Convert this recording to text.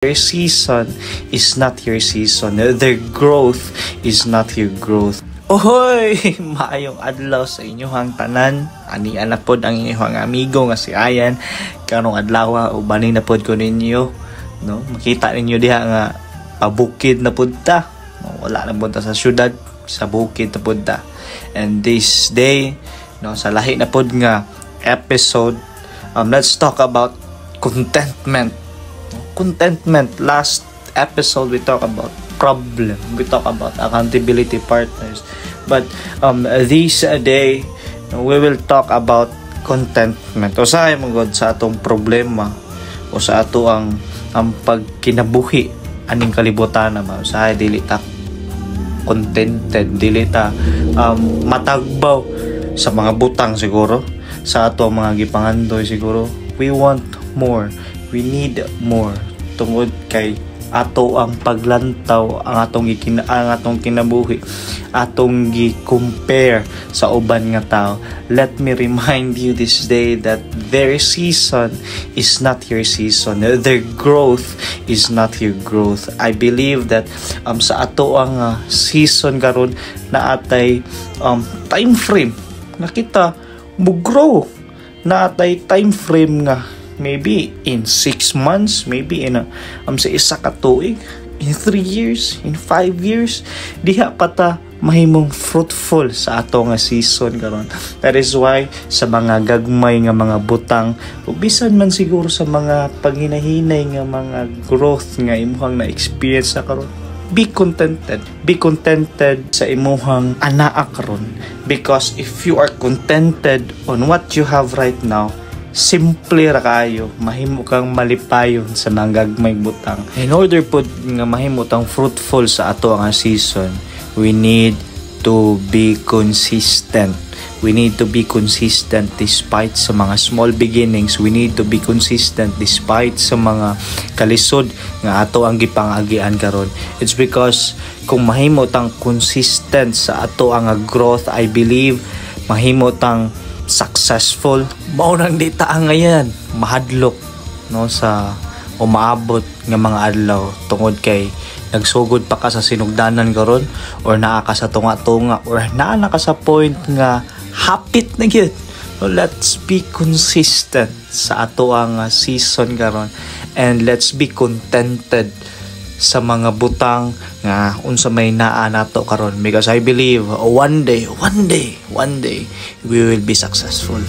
Their season is not your season. Their growth is not your growth. Ohoy! Maayong adlaw sa inyong tanan. Ani na pod ang inyong amigo nga si Ayan. Karong adlaw ubanin na pod ko ninyo. No? Makita ninyo diha nga pabukid na pod ta. No? Wala na pod ta sa syudad, sa bukid na pod ta. And this day, no, sa lahi na pod nga episode, let's talk about contentment. Contentment. Last episode we talk about problem, we talk about accountability partners, but this day we will talk about contentment. Usahay mo god sa atong problema o sa ato ang pagkinabuhi aning kalibutan naman. Usahay dili ta contented, dili ta matagbaw sa mga butang siguro, sa ato mga gipangandoy siguro. We want more, we need more tungod kay ato ang paglantaw ang atong kinabuhi, atong gi-compare sa uban nga tao. Let me remind you this day that their season is not your season. Their growth is not your growth. I believe that sa ato ang season karon na atay time frame na kita mo grow, na atay time frame nga maybe in 6 months, maybe in sa isa ka tuig, in 3 years, in 5 years, diha pata mahimong fruitful sa ato nga season karon. That is why sa mga gagmay nga mga butang, ubisan man siguro sa mga paghinahinay nga mga growth nga imuhang na experience sa karon, be contented. Be contented sa imuhang anaa karon, because if you are contented on what you have right now, simple ra kayo, mahimo kang malipayon sa mga gagmay butang. In order po nga mahimo tang fruitful sa ato ang season, we need to be consistent. We need to be consistent despite sa mga small beginnings. We need to be consistent despite sa mga kalisod nga ato ang gipangagian karon. It's because kung mahimo tang consistent sa ato ang growth, I believe mahimo tang successful. Mao nang dita ngayon mahadlok no sa umaabot nga mga adlaw tungod kay nagsugod pa ka sa sinugdanan karon, or naa ka sa tunga-tunga, or naa na ka sa point nga hapit na gyud. So let's be consistent sa ato ang season karon, and let's be contented sa mga butang nga unsa may naa nato karon, because I believe one day we will be successful.